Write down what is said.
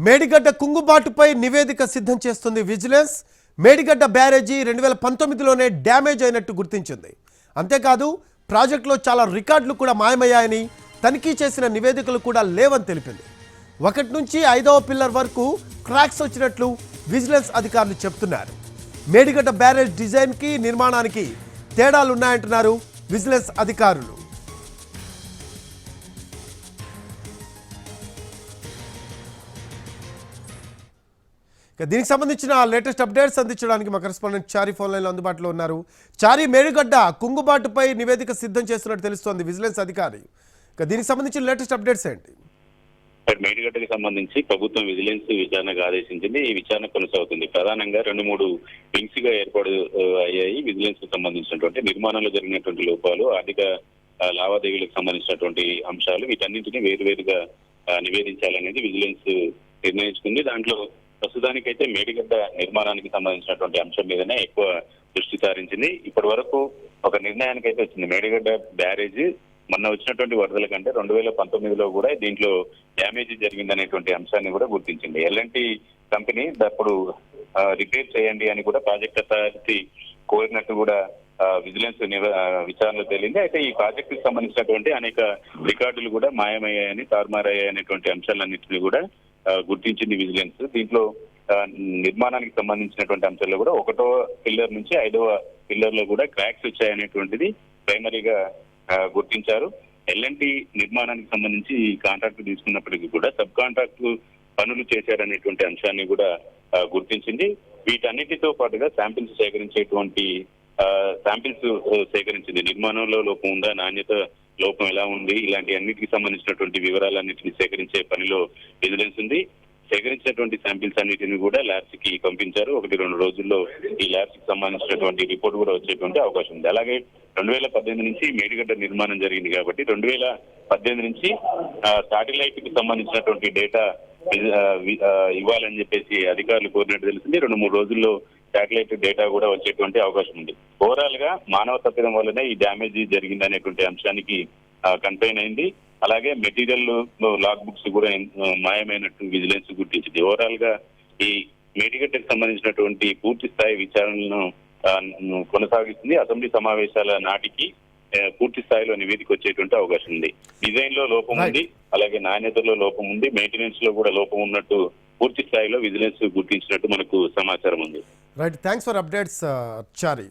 మేడిగడ్డ కుంగుబాటుపై నివేదిక సిద్ధం చేస్తుంది విజిలెన్స్. మేడిగడ్డ బ్యారేజీ 2019లోనే డ్యామేజ్ అయినట్టు గుర్తించింది. అంతేకాదు ప్రాజెక్టులో చాలా రికార్డులు కూడా మాయమయ్యాయని, తనిఖీ చేసిన నివేదికలు కూడా లేవని తెలిపింది. 1 నుంచి 5వ పిల్లర్ వరకు క్రాక్స్ వచ్చినట్లు విజిలెన్స్ అధికారులు చెప్తున్నారు. మేడిగడ్డ బ్యారేజ్ డిజైన్కి నిర్మాణానికి తేడాలున్నాయంటున్నారు విజిలెన్స్ అధికారులు. దీనికి సంబంధించిన లేటెస్ట్ అప్డేట్స్ అందించడానికి మా కరెస్పాండెంట్ చారి ఫోన్ లైన్లో అందుబాటులో ఉన్నారు. చారి, మేడిగడ్డ కుంగుబాటుపై నివేదిక సిద్ధం చేస్తున్నట్టు తెలుస్తోంది విజిలెన్స్ అధికారి. దీనికి సంబంధించిన లేటెస్ట్ అప్డేట్స్ ఏంటి? మేడిగడ్డకి సంబంధించి ప్రభుత్వం విజిలెన్స్ విచారణకు ఆదేశించింది. ఈ విచారణ కొనసాగుతుంది. ప్రధానంగా 2-3 వింగ్స్ గా ఏర్పాటు అయ్యాయి. విజిలెన్స్ కు సంబంధించినటువంటి నిర్మాణంలో జరిగినటువంటి లోపాలు, ఆర్థిక లావాదేవీలకు సంబంధించినటువంటి అంశాలు, వీటన్నింటినీ వేరువేరుగా నివేదించాలనేది విజిలెన్స్ నిర్ణయించుకుంది. దాంట్లో ప్రస్తుతానికైతే మేడిగడ్డ నిర్మాణానికి సంబంధించినటువంటి అంశం మీదనే ఎక్కువ దృష్టి సారించింది. ఇప్పటి వరకు ఒక నిర్ణయానికి అయితే వచ్చింది. మేడిగడ్డ బ్యారేజ్ మొన్న వచ్చినటువంటి వరదల కంటే 2019లో కూడా దీంట్లో డ్యామేజ్ జరిగిందనేటువంటి అంశాన్ని కూడా గుర్తించింది. ఎల్ఎన్టీ కంపెనీ అప్పుడు రిపేర్ చేయండి అని కూడా ప్రాజెక్ట్ అథారిటీ కోరినట్టు కూడా విజిలెన్స్ విచారణలో తేలింది. అయితే ఈ ప్రాజెక్ట్ కి సంబంధించినటువంటి అనేక రికార్డులు కూడా మాయమయ్యాయని, తారుమారయ్యాయనేటువంటి అంశాలన్నింటినీ కూడా గుర్తించింది విజిలెన్స్. దీంట్లో నిర్మాణానికి సంబంధించినటువంటి అంశాల్లో కూడా 1వ పిల్లర్ నుంచి 5వ పిల్లర్ లో కూడా క్రాక్స్ వచ్చాయనేటువంటిది ప్రైమరీగా గుర్తించారు. ఎల్ఎన్టీ నిర్మాణానికి సంబంధించి ఈ కాంట్రాక్ట్ తీసుకున్నప్పటికీ కూడా సబ్ కాంట్రాక్ట్ పనులు చేశారనేటువంటి అంశాన్ని కూడా గుర్తించింది. వీటన్నిటితో పాటుగా శాంపిల్స్ సేకరించింది. నిర్మాణంలో లోపం ఉందా, నాణ్యత లోపం ఎలా ఉంది, ఇలాంటి అన్నిటికి సంబంధించినటువంటి వివరాలన్నింటినీ సేకరించే పనిలో విజిలెన్స్ ఉంది. సేకరించినటువంటి శాంపిల్స్ అన్నిటిని కూడా ల్యాబ్స్ కి పంపించారు. 1-2 రోజుల్లో ఈ ల్యాబ్స్ కి సంబంధించినటువంటి రిపోర్ట్ కూడా వచ్చేటువంటి అవకాశం ఉంది. అలాగే 2018 నుంచి మేడిగడ్డ నిర్మాణం జరిగింది కాబట్టి 2018 నుంచి శాటిలైట్ కి సంబంధించినటువంటి డేటా ఇవ్వాలని చెప్పేసి అధికారులు కోరినట్టు తెలిసింది. 2-3 రోజుల్లో శాటిలైట్ డేటా కూడా వచ్చేటువంటి అవకాశం ఉంది. ఓవరాల్ గా మానవ తప్పిదం వల్లనే ఈ డ్యామేజ్ జరిగిందనేటువంటి అంశానికి కన్ఫైన్ అయింది. అలాగే మెటీరియల్ లాగ్ బుక్స్ కూడా మాయమైనట్టు విజిలెన్స్ గుర్తించింది. ఓవరాల్ గా ఈ మేడిగడ్డకు సంబంధించినటువంటి పూర్తి స్థాయి విచారణను కొనసాగిస్తుంది. అసెంబ్లీ సమావేశాల నాటికి పూర్తి స్థాయిలో నివేదిక వచ్చేటువంటి అవకాశం ఉంది. డిజైన్ లో లోపం ఉంది, అలాగే నాణ్యతలో లోపం ఉంది, మెయింటెనెన్స్ లో కూడా లోపం ఉన్నట్టు పూర్తి స్థాయిలో విజిలెన్స్ గుర్తించినట్టు మనకు సమాచారం ఉంది. Right, thanks for updates Chari.